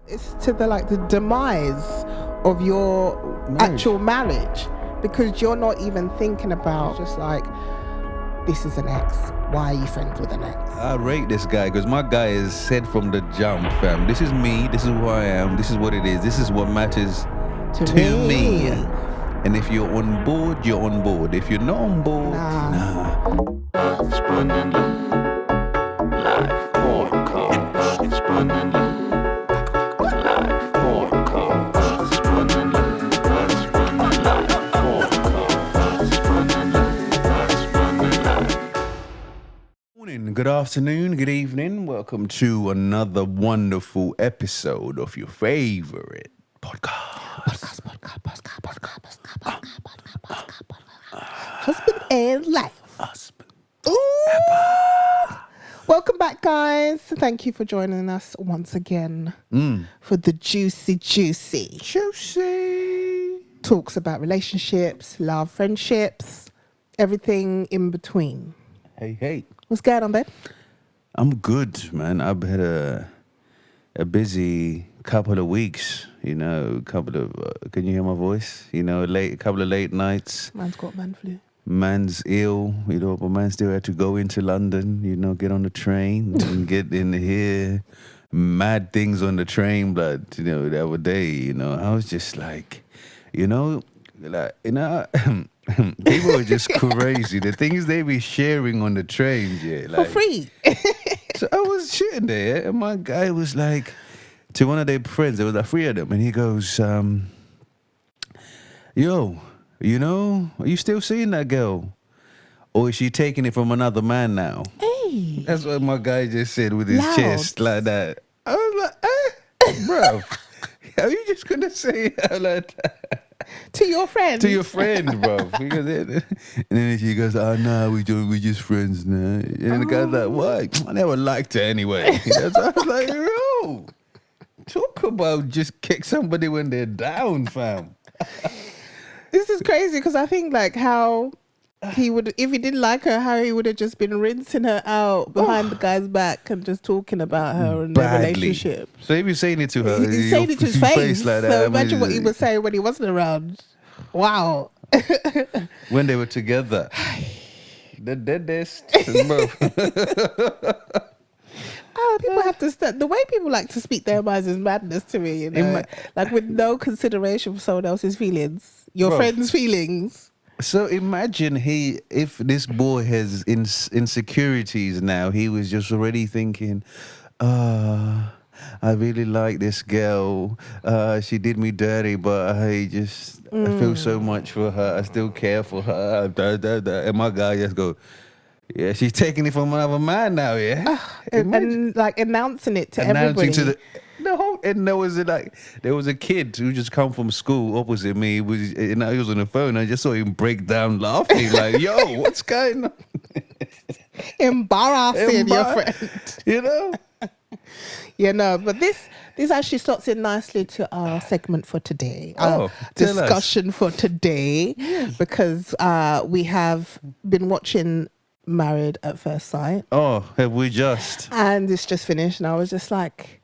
It's to the demise of your actual marriage, because you're not even thinking about just like, this is an ex. Why are you friends with an ex? I rate this guy because my guy is said from the jump, fam. This is me. This is who I am. This is what it is. This is what matters to me. And if you're on board, you're on board. If you're not on board, nah. Good afternoon, good evening. Welcome to another wonderful episode of your favorite podcast. Husband and life. Husband. Welcome back, guys. Thank you for joining us once again for the juicy talks about relationships, love, friendships, everything in between. Hey. What's going on, babe? I'm good, man. I've had a busy couple of weeks, can you hear my voice? Couple of late nights. Man's got man flu. Man's ill, but man still had to go into London, get on the train and get in here. Mad things on the train, but, the other day, I was just like, people are just crazy. The things they be sharing on the trains, for free. So I was sitting there, and my guy was like, to one of their friends, there was like three of them, and he goes, are you still seeing that girl? Or is she taking it from another man now? Hey. That's what my guy just said with his chest like that. I was like, bro, are you just going to say it like that? To your friend. To your friend, bro. And then she goes, no, we just friends now. And the guy's like, what? I never liked her anyway. So I was like, yo, talk about just kick somebody when they're down, fam. This is crazy because I think how he would, if he didn't like her, how he would have just been rinsing her out behind the guy's back and just talking about her and their relationship. So if you're saying it to her, he's saying it to his face like that. So imagine what he was saying when he wasn't around. Wow. When they were together. The deadest. People have to the way people like to speak their minds is madness to me, like with no consideration for someone else's feelings, your friend's feelings. So imagine if this boy has insecurities now, he was just already thinking, I really like this girl. She did me dirty, but I feel so much for her. I still care for her. And my guy just go, yeah, she's taking it from another man now, yeah. And like announcing it to everybody. And there was a kid who just come from school opposite me. He was on the phone. I just saw him break down laughing, like, "Yo, what's going on?" Embarrassing your friend, But this actually slots in nicely to our segment for today, our discussion for today, because we have been watching Married at First Sight. Oh, have we just? And it's just finished, and I was just like,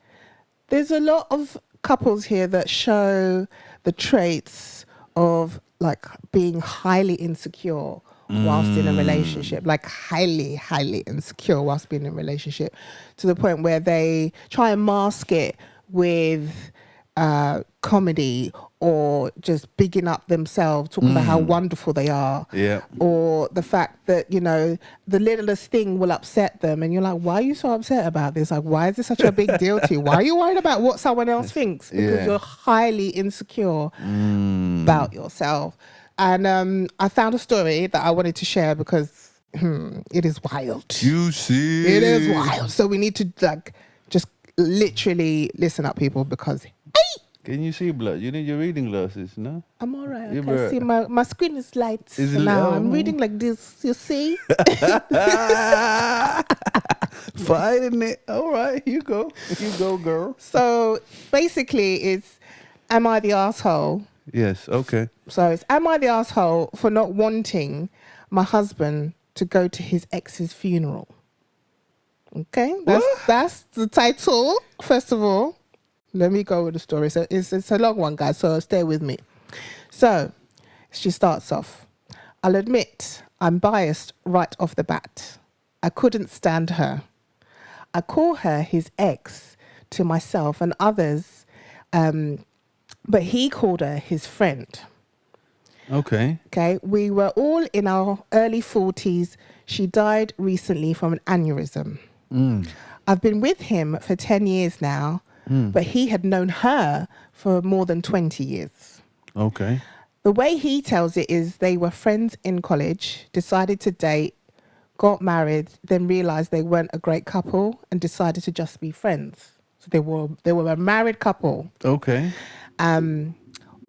there's a lot of couples here that show the traits of like being highly insecure whilst in a relationship, like highly, highly insecure whilst being in a relationship, to the point where they try and mask it with comedy or just bigging up themselves, talking about how wonderful they are, or the fact that the littlest thing will upset them, and you're like, why are you so upset about this? Like, why is this such a big deal to you? Why are you worried about what someone else thinks? Because you're highly insecure about yourself. And I found a story that I wanted to share because it is wild. Juicy. It is wild. So we need to just literally listen up, people, because can you see blood? You need your reading glasses, no? I'm all right. I can see my screen is light. Now I'm reading like this, you see? Fighting it. All right, you go, girl. So basically it's, am I the asshole? Yes, okay. So it's, am I the asshole for not wanting my husband to go to his ex's funeral? Okay, that's the title, first of all. Let me go with the story. So it's a long one, guys, so stay with me. So she starts off. I'll admit I'm biased right off the bat. I couldn't stand her. I call her his ex to myself and others, but he called her his friend. Okay. Okay, we were all in our early 40s. She died recently from an aneurysm. I've been with him for 10 years now, but he had known her for more than 20 years. Okay. The way he tells it is they were friends in college, decided to date, got married, then realized they weren't a great couple and decided to just be friends. So they were a married couple. Okay.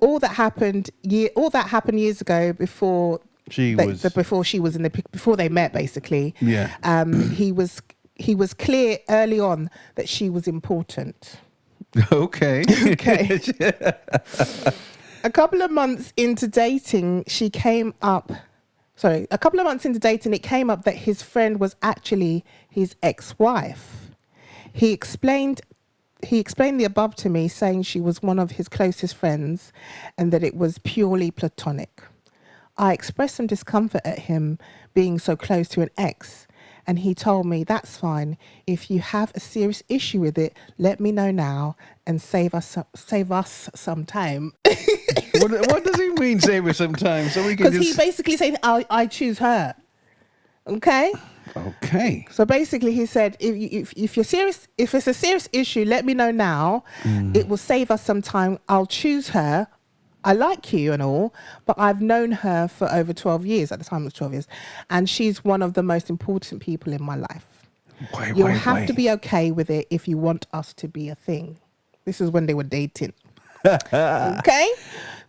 All that happened years ago before before they met, basically. Yeah. He was clear early on that she was important. Okay. Okay. A couple of months into dating, it came up that his friend was actually his ex-wife. He explained the above to me, saying she was one of his closest friends and that it was purely platonic. I expressed some discomfort at him being so close to an ex, and he told me, that's fine. If you have a serious issue with it, let me know now and save us some time. What does he mean, save us some time? So we can Because he basically said, I choose her. Okay? Okay. So basically he said, if you're serious, if it's a serious issue, let me know now. It will save us some time. I'll choose her. I like you and all, but I've known her for over 12 years. At the time it was 12 years. And she's one of the most important people in my life. You'll have to be okay with it if you want us to be a thing. This is when they were dating. Okay?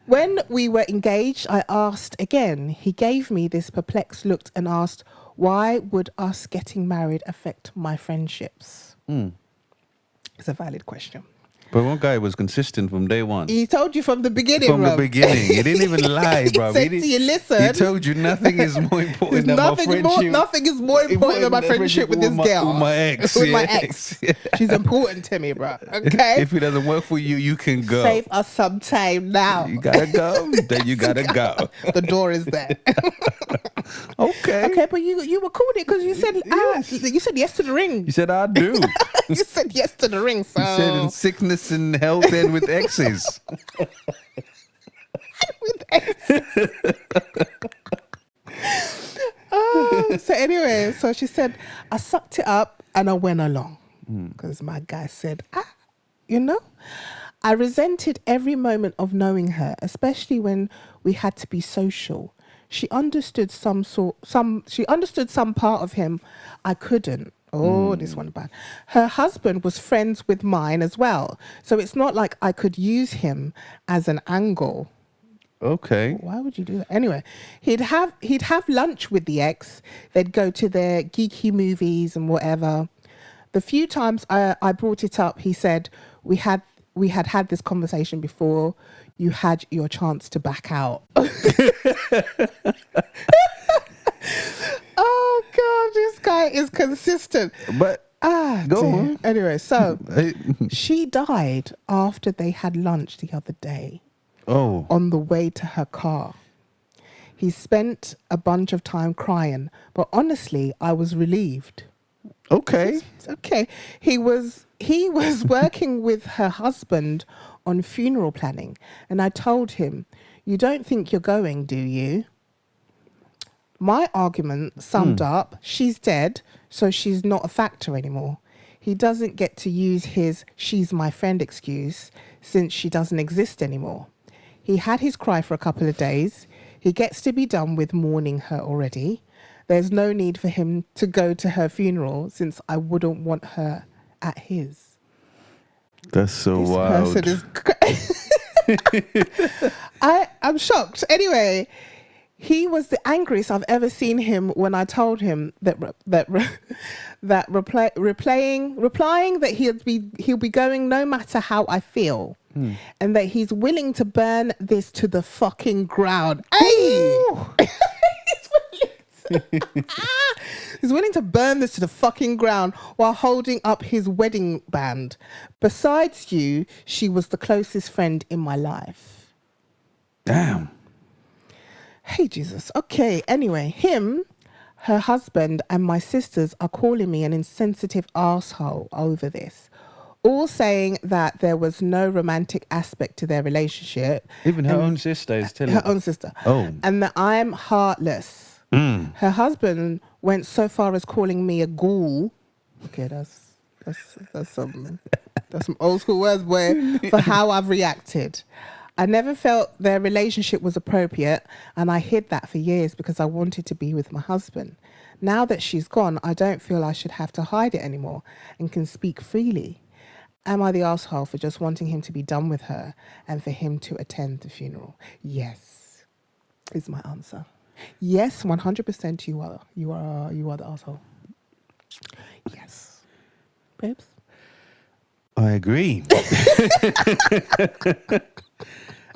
When we were engaged, I asked again. He gave me this perplexed look and asked, why would us getting married affect my friendships? It's a valid question. But one guy was consistent from day one. He told you from the beginning, From the beginning. He didn't even lie, bro. He said to you, listen. He told you nothing is more important than my friendship. Nothing is more important than my friendship with this girl. With my ex. With my ex. She's important to me, bro. Okay? If it doesn't work for you, you can go. Save us some time now. You gotta go. Then you gotta go. The door is there. Okay. Okay, but you were cool because you said you said yes to the ring. You said I do. You said yes to the ring. So you said in sickness and health and with exes. With exes. So anyway, so she said, I sucked it up and I went along because my guy said, I resented every moment of knowing her, especially when we had to be social. She understood some part of him I couldn't. Oh, this one bad. Her husband was friends with mine as well. So it's not like I could use him as an angle. Okay. Why would you do that? Anyway, he'd have lunch with the ex. They'd go to their geeky movies and whatever. The few times I brought it up, he said, we had this conversation before. You had your chance to back out. Oh God, this guy is consistent. But go on. Anyway, so she died after they had lunch the other day. Oh. On the way to her car. He spent a bunch of time crying, but honestly, I was relieved. Okay. Okay. He was working with her husband on funeral planning, and I told him, "You don't think you're going, do you?" My argument summed up, she's dead, so she's not a factor anymore. He doesn't get to use his "she's my friend" excuse since she doesn't exist anymore. He had his cry for a couple of days. He gets to be done with mourning her already. There's no need for him to go to her funeral since I wouldn't want her at his. That's so wild. This person is I'm shocked. Anyway, he was the angriest I've ever seen him when I told him replying that he'll be going no matter how I feel. And that he's willing to burn this to the fucking ground. Hey! He's willing to burn this to the fucking ground while holding up his wedding band. Besides you, she was the closest friend in my life. Damn. Hey, Jesus. Okay, anyway, her husband, and my sisters are calling me an insensitive asshole over this. All saying that there was no romantic aspect to their relationship. Even her own sister is telling Her own sister. Oh. And that I'm heartless. Her husband went so far as calling me a ghoul. Okay, that's some old school words, boy, for how I've reacted. I never felt their relationship was appropriate, and I hid that for years because I wanted to be with my husband. Now that she's gone, I don't feel I should have to hide it anymore and can speak freely. Am I the asshole for just wanting him to be done with her and for him to attend the funeral? Yes, is my answer. Yes, 100% you are the asshole. Yes. Babes? I agree.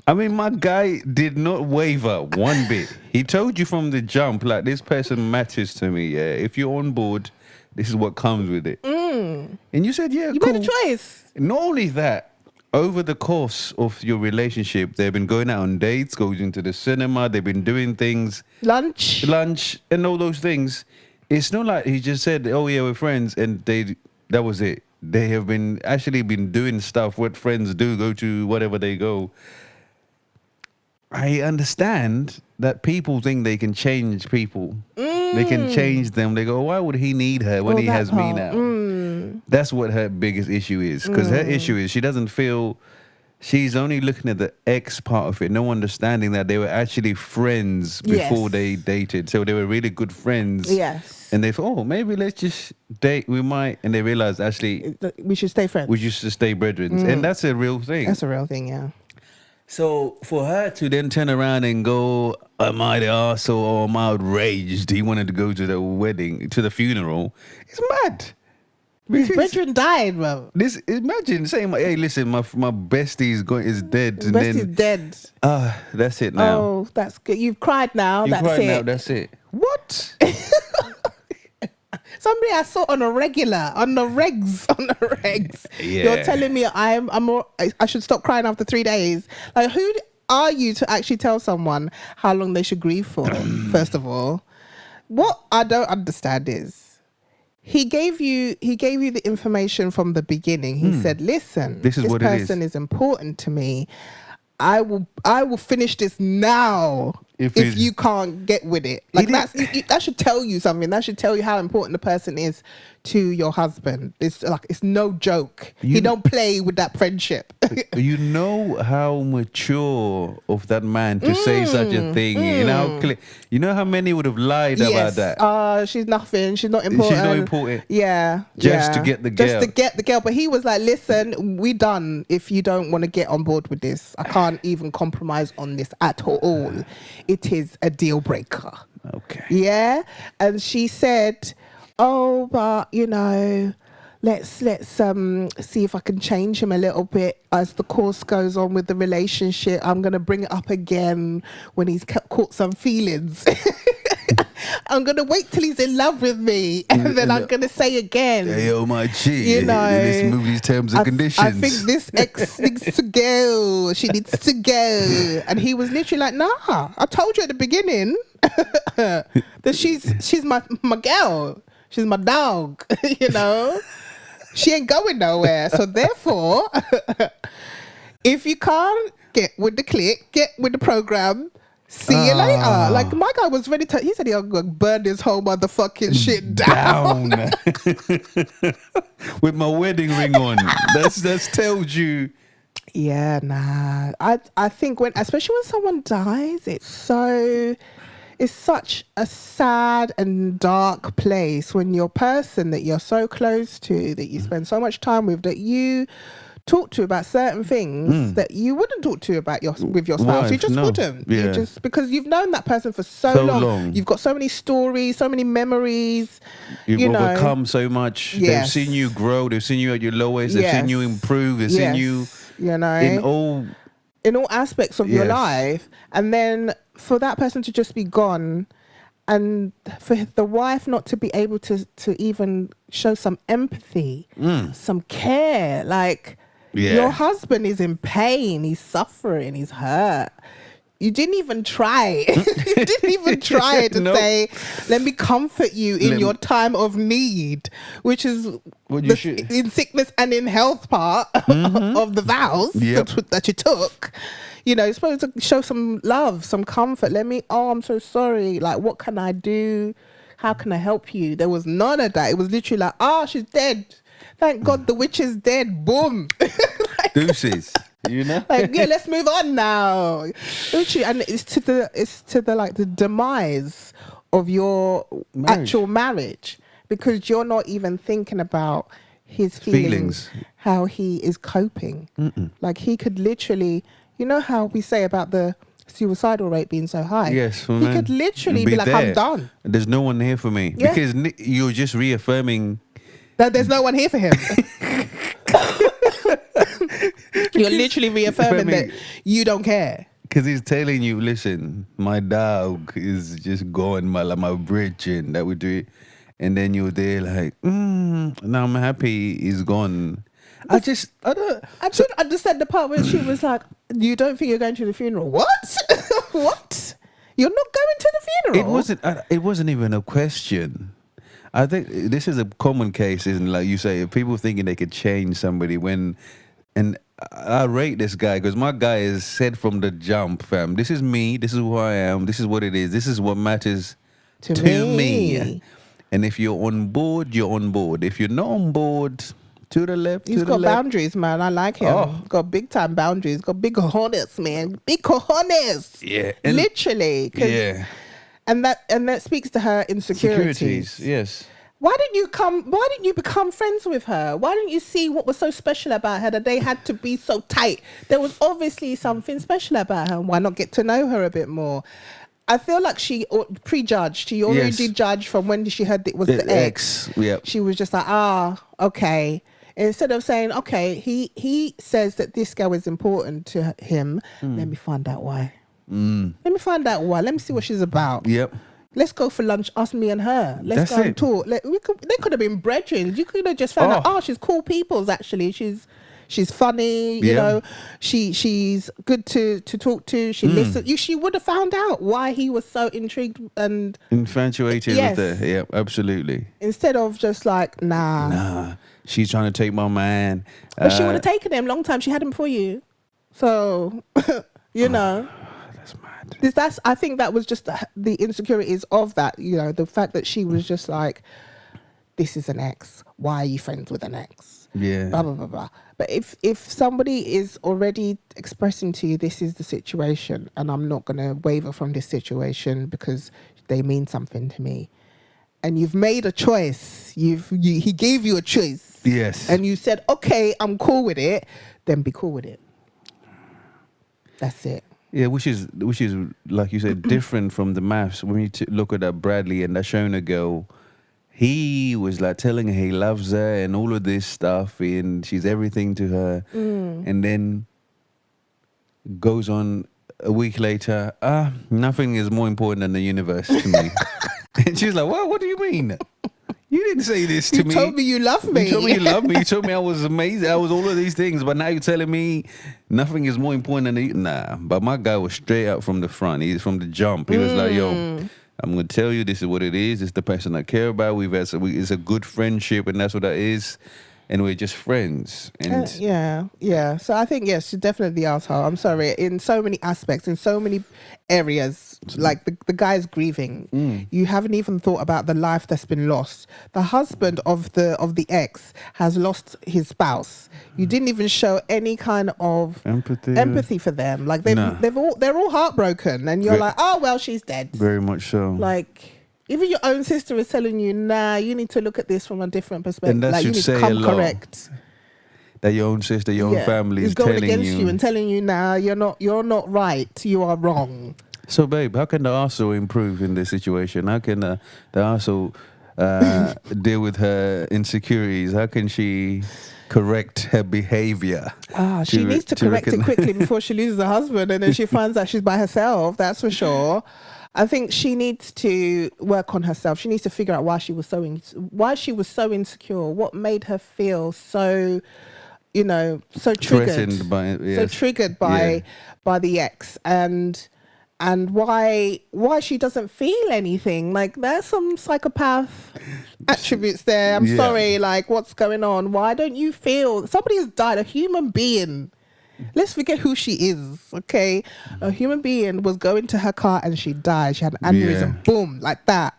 I mean, my guy did not waver one bit. He told you from the jump, like, this person matters to me, yeah? If you're on board, this is what comes with it. And you said, yeah, You cool. made a choice. Not only that, over the course of your relationship, they've been going out on dates, going into the cinema, they've been doing things. Lunch, and all those things. It's not like he just said, oh, yeah, we're friends, and that was it. They have been doing stuff what friends do, go to whatever they go. I understand that people think they can change people. They can change them. They go, why would he need her when he has me now? That's what her biggest issue is. Because her issue is she doesn't feel, she's only looking at the ex part of it, no understanding that they were actually friends before they dated. So they were really good friends. Yes. And they thought, oh, maybe let's just date. We might. And they realized, actually, we should stay friends. we should stay brethren. And that's a real thing. That's a real thing, yeah. So for her to then turn around and go, am I the arsehole or am I outraged? He wanted to go to the wedding, to the funeral. It's mad. His brethren died, bro. Imagine saying, hey, listen, my bestie is dead. His bestie's dead. That's it now. Oh, that's good. You've cried now. You that's cried it. now, that's it. What? Somebody I saw on the regs. Yeah. You're telling me I should stop crying after 3 days. Like, who are you to actually tell someone how long they should grieve for? First of all, what I don't understand is he gave you the information from the beginning. He said, listen, this person is important to me. I will finish this now if you can't get with it. Like, that should tell you something. That should tell you how important the person is to your husband. It's no joke. He don't play with that friendship. You know how mature of that man to say such a thing. You know how many would have lied about that. She's nothing. She's not important. She's not important. Yeah. Just to get the girl. Just to get the girl. But he was like, listen, we done if you don't want to get on board with this. I can't even compromise on this at all. It is a deal breaker. Okay. Yeah. And she said, oh, but let's see if I can change him a little bit as the course goes on with the relationship. I'm going to bring it up again when he's caught some feelings. I'm going to wait till he's in love with me, and then I'm going to say again, hey, oh my G, this movie's terms and conditions. I think this ex needs to go. She needs to go. And he was literally like, nah, I told you at the beginning that she's my girl. She's my dog, She ain't going nowhere. So therefore, if you can't get with the clique, get with the program, see you later. Like, my guy was ready to, he said he'll burn this whole motherfucking shit down. With my wedding ring on. That's tells you. Yeah, nah. I think especially when someone dies, it's such a sad and dark place when your person that you're so close to, that you spend so much time with, that you talk to about certain things that you wouldn't talk to about with your spouse. Wife, you just wouldn't. Yeah. You just, because you've known that person for so long. You've got so many stories, so many memories. You've overcome so much. Yes. They've seen you grow. They've seen you at your lowest. They've seen you improve. They've seen you in all aspects of your life. And then for that person to just be gone, and for the wife not to be able to even show some empathy, some care, like your husband is in pain, he's suffering, he's hurt. You didn't even try. You didn't even try to say, let me comfort you in your time of need, which is in sickness and in health part of the vows that you took. You know, you're supposed to show some love, some comfort. I'm so sorry. Like, what can I do? How can I help you? There was none of that. It was literally like, she's dead. Thank God the witch is dead. Boom. Deuces. You know, like, let's move on now. Literally, and it's to the like the demise of your actual marriage, because you're not even thinking about his feelings. How he is coping. Like, he could literally, you know how we say about the suicidal rate being so high. Yes, he could literally be like, I'm done. There's no one here for me, because you're just reaffirming that there's no one here for him. You're literally reaffirming that you don't care. Because he's telling you, listen, my dog is just going my bridging that we do it. And then you're there like, now I'm happy he's gone. I don't understand the part where she was like, you don't think you're going to the funeral? What? What? You're not going to the funeral? It wasn't even a question. I think this is a common case, isn't it? Like you say, people thinking they could change somebody and I rate this guy because my guy is said from the jump, fam. This is me. This is who I am. This is what it is. This is what matters to me. And if you're on board, you're on board. If you're not on board, to the left, He's got boundaries, man. I like him. He's got big time boundaries. He's got big cojones, man. Big cojones. Yeah. Literally. Yeah. And that speaks to her insecurities. Yes. Why didn't you become friends with her? Why didn't you see what was so special about her that they had to be so tight? There was obviously something special about her. Why not get to know her a bit more? I feel like she prejudged. She already did judge from when she heard it was the ex. Yep. She was just like, okay. Instead of saying, okay, he says that this girl is important to him. Let me find out why. Let me find out why. Let me see what she's about. Yep. Let's go for lunch, us, me and her. Let's go and talk. They could have been brethren. You could have just found out, she's cool peoples, actually. She's funny, you know. She's good to talk to. She listens. She would have found out why he was so intrigued and infatuated with her. Yeah, absolutely. Instead of just like, nah. She's trying to take my man. But she would have taken him long time. She had him before you. So, you know. That's mad. I think that was just the insecurities of that, you know, the fact that she was just like, this is an ex. Why are you friends with an ex? Yeah. Blah, blah, blah, blah. But if somebody is already expressing to you, this is the situation, and I'm not going to waver from this situation because they mean something to me, and you've made a choice, he gave you a choice. Yes. And you said, okay, I'm cool with it, then be cool with it. That's it. Yeah, which is like you said, different from the maths. When you look at that Bradley and that Shona girl, he was like telling her he loves her and all of this stuff, and she's everything to her, and then goes on a week later, nothing is more important than the universe to me. And she's like, what do you mean? You didn't say this to me. You told me you love me. You told me you love me. You told me I was amazing. I was all of these things. But now you're telling me nothing is more important than Nah. But my guy was straight up from the front. He's from the jump. He was like, yo, I'm going to tell you this is what it is. It's the person I care about. It's a good friendship, and that's what that is. And we're just friends. And yeah. So I think, yes, she's definitely the asshole. I'm sorry. In so many aspects, in so many areas, like the guy's grieving. You haven't even thought about the life that's been lost. The husband of the ex has lost his spouse. You didn't even show any kind of empathy for them. Like they're all heartbroken, and you're like, oh well, she's dead. Very much so. Like, even your own sister is telling you, nah, you need to look at this from a different perspective. And that like, should you need say to come a lot. correct. That your own sister, your own family is going telling against you and telling you, nah, you're not right. You are wrong. So, babe, how can the arsehole improve in this situation? How can the arsehole deal with her insecurities? How can she correct her behavior? She needs to correct it quickly before she loses her husband, and then she finds out she's by herself. That's for sure. I think she needs to work on herself. She needs to figure out why she was so insecure. What made her feel so, so triggered, Threatened by it, so yes. triggered by the ex, and why she doesn't feel anything. Like, there's some psychopath attributes there. I'm Yeah. sorry. Like, what's going on? Why don't you feel? Somebody has died. A human being. Let's forget who she is, okay? A human being was going to her car and she died. She had an aneurysm. Boom, like that.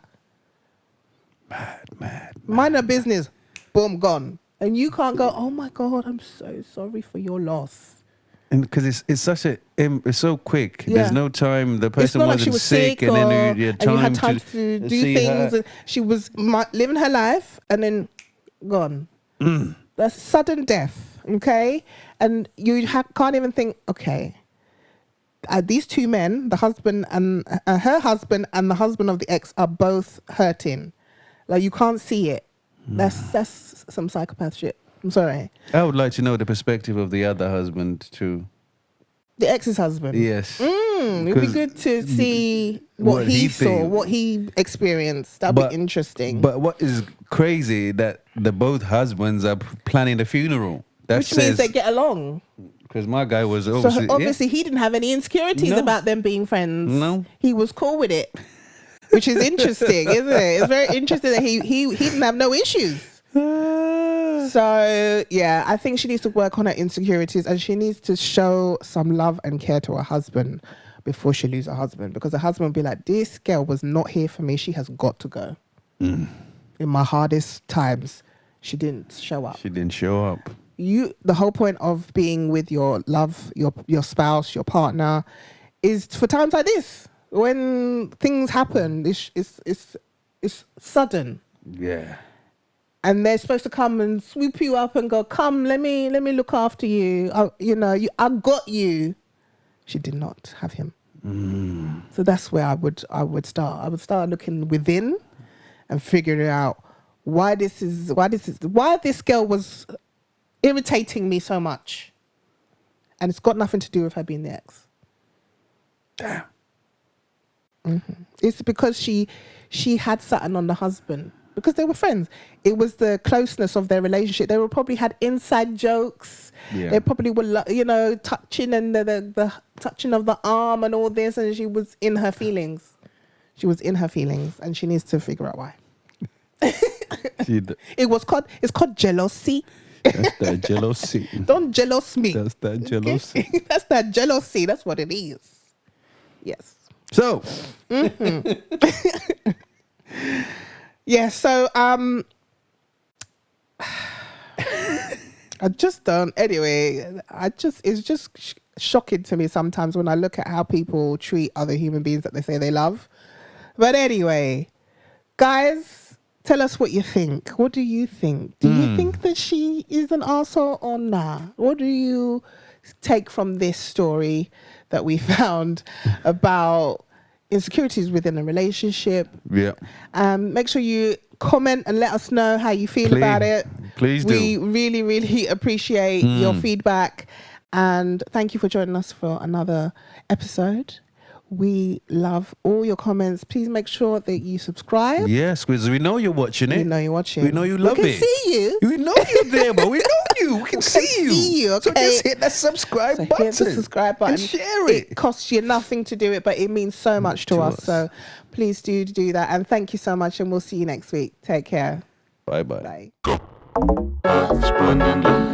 Mad. Mind her business. Boom, gone. And you can't go, oh my God, I'm so sorry for your loss. And because it's such it's so quick. Yeah. There's no time. The It's person not like wasn't she was sick, and then you had and you had time time to do see things. her. And she was living her life and then gone. That's sudden death, okay? And you can't even think, okay, these two men, the husband and her husband and the husband of the ex, are both hurting. Like, you can't see it. That's some psychopath shit. I'm sorry. I would like to know the perspective of the other husband too. The ex's husband. Yes. It'd be good to see what he saw, think. what he experienced. That'd be interesting. But what is crazy that the both husbands are planning the funeral. That Which means they get along. Because my guy was So obviously obviously he didn't have any insecurities No. about them being friends. No. He was cool with it. Which is interesting, isn't it? It's very interesting that he didn't have no issues. So yeah, I think she needs to work on her insecurities, and she needs to show some love and care to her husband before she loses her husband, because her husband will be like, this girl was not here for me. She has got to go. In my hardest times, she didn't show up. She didn't show up. The whole point of being with your love, your spouse, your partner, is for times like this, when things happen. It's sudden. Yeah. And they're supposed to come and swoop you up and go, come, let me look after you. I got you. She did not have him. So that's where I would start. I would start looking within and figuring out why this girl was irritating me so much. And it's got nothing to do with her being the ex. Damn. It's because she had something on the husband. Because they were friends. It was the closeness of their relationship. They probably had inside jokes. Yeah. They probably were, touching, and the touching of the arm and all this. And she was in her feelings. And she needs to figure out why. It's called jealousy. That's that jealousy. Don't jealous me. That's that jealousy. Okay? That's that jealousy. That's what it is. Yes. So. Yeah, so I just don't. Anyway, it's just shocking to me sometimes when I look at how people treat other human beings that they say they love. But anyway, guys, tell us what you think. What do you think? Do you think that she is an arsehole or nah? What do you take from this story that we found about insecurities within a relationship? Yeah. Make sure you comment and let us know how you feel about it. Please do. We really, really appreciate your feedback. And thank you for joining us for another episode. We love all your comments. Please make sure that you subscribe. Yes, because we know you're watching it. We know you're watching. We know you love it. We can see you. We know you're there, but we know you. We can see you. Okay? So just hit that subscribe button. Hit the subscribe button. And share it. It costs you nothing to do it, but it means so much to us. So please do that. And thank you so much. And we'll see you next week. Take care. Bye-bye. Bye.